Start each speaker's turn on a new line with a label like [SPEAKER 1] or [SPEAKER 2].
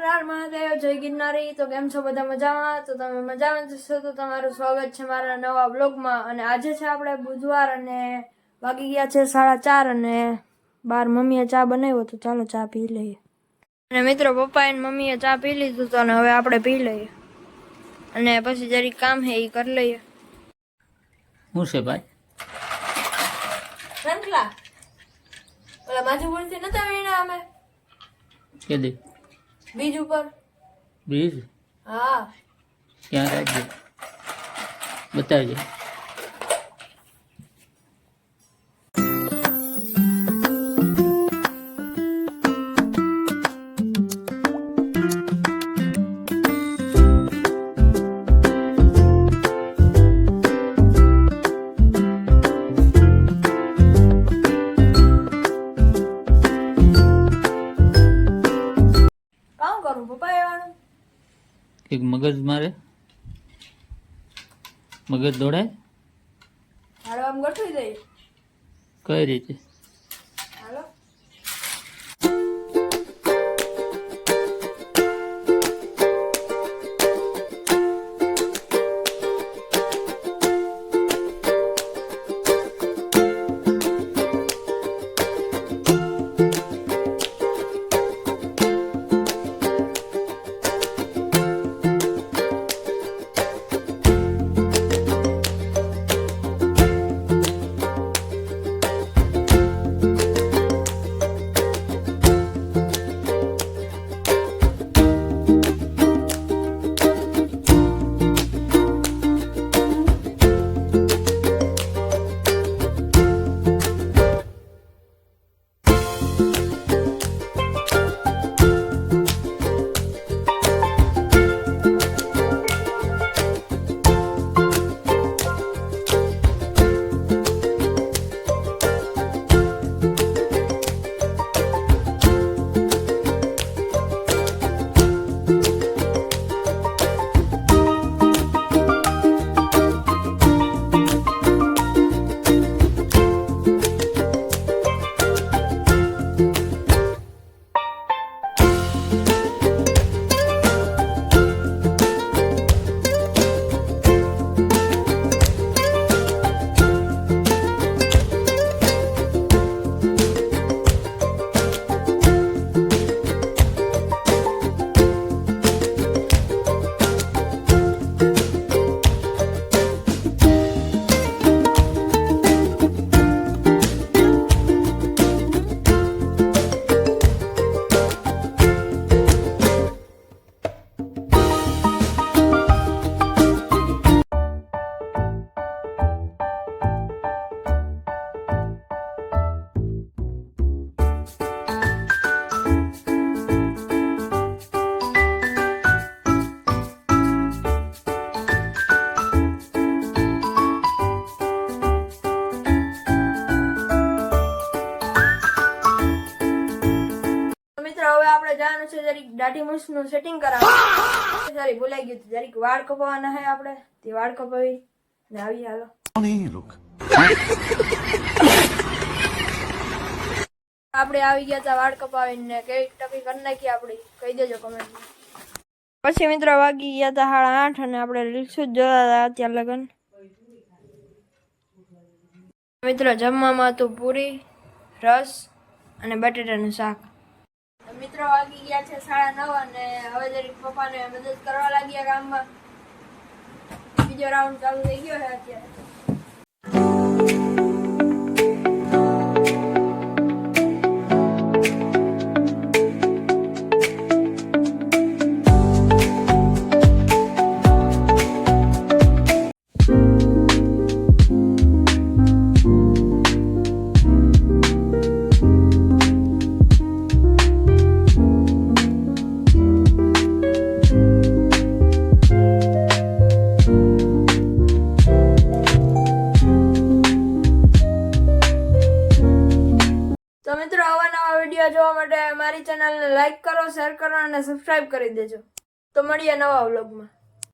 [SPEAKER 1] Rar Mahadev, જય ગિરનારી। તો કેમ છો બધા? મજામાં? તો તમે મજામાં જશો તો તમારું સ્વાગત છે મારા નવા બ્લોગમાં। અને આજે છે આપણે બુધવાર અને વાગી ગયા છે 4:30 અને બાર મમ્મીએ ચા બનાવ્યો તો ચાલો ચા પી લઈએ। અને મિત્રો પપ્પા અને મમ્મીએ ચા પી લીધું તો અને હવે આપણે પી લઈએ અને પછી જરી કામ હે એ કરી લઈએ।
[SPEAKER 2] શું છે ભાઈ?
[SPEAKER 1] રંગલા ઓલા માજુપુરથી નતા વીણા અમે
[SPEAKER 2] કે દે
[SPEAKER 1] બીજ ઉપર
[SPEAKER 2] બીજ?
[SPEAKER 1] હા
[SPEAKER 2] ક્યાં રાખજે, બતાવજે।
[SPEAKER 1] પપ્પા એવાનું
[SPEAKER 2] એક મગજ મારે, મગજ દોડાય
[SPEAKER 1] હાલો આમ ગોઠવી દઈએ।
[SPEAKER 2] કઈ રીતે?
[SPEAKER 1] હાલો હવે આપણે જવાનું છે જરીક દાઢી મૂછ નું સેટિંગ કરાવવા। જરીક ભૂલાઈ ગયું જરીક વાળ કપાવવાના હે આપણે, તે વાળ કપાવી ને આવી। હાલો આપણે આવી ગયા તા વાળ કપાવીને, કેવી ટકી કરી નાખી આપડી કહી દેજો કમેન્ટમાં। પછી મિત્રો વાગી ગયા તા 8:30 અને આપણે રીલ્સ જ જોતા હતા અત્યાર લગન। મિત્રો જમવામાં હતું પૂરી, રસ અને બટેટાનું શાક। મિત્રો વાગી ગયા છે 9:30 અને હવે જરીક પપ્પાને મદદ કરવા લાગ્યા કામમાં। બીજો રાઉન્ડ ચાલુ થઈ ગયો છે અત્યારે। તો મિત્રો આવા નવા વિડીયો જોવા માટે મારી ચેનલને લાઈક કરો, શેર કરો અને સબસ્ક્રાઇબ કરી દેજો। તો મળીએ નવા વ્લોગમાં।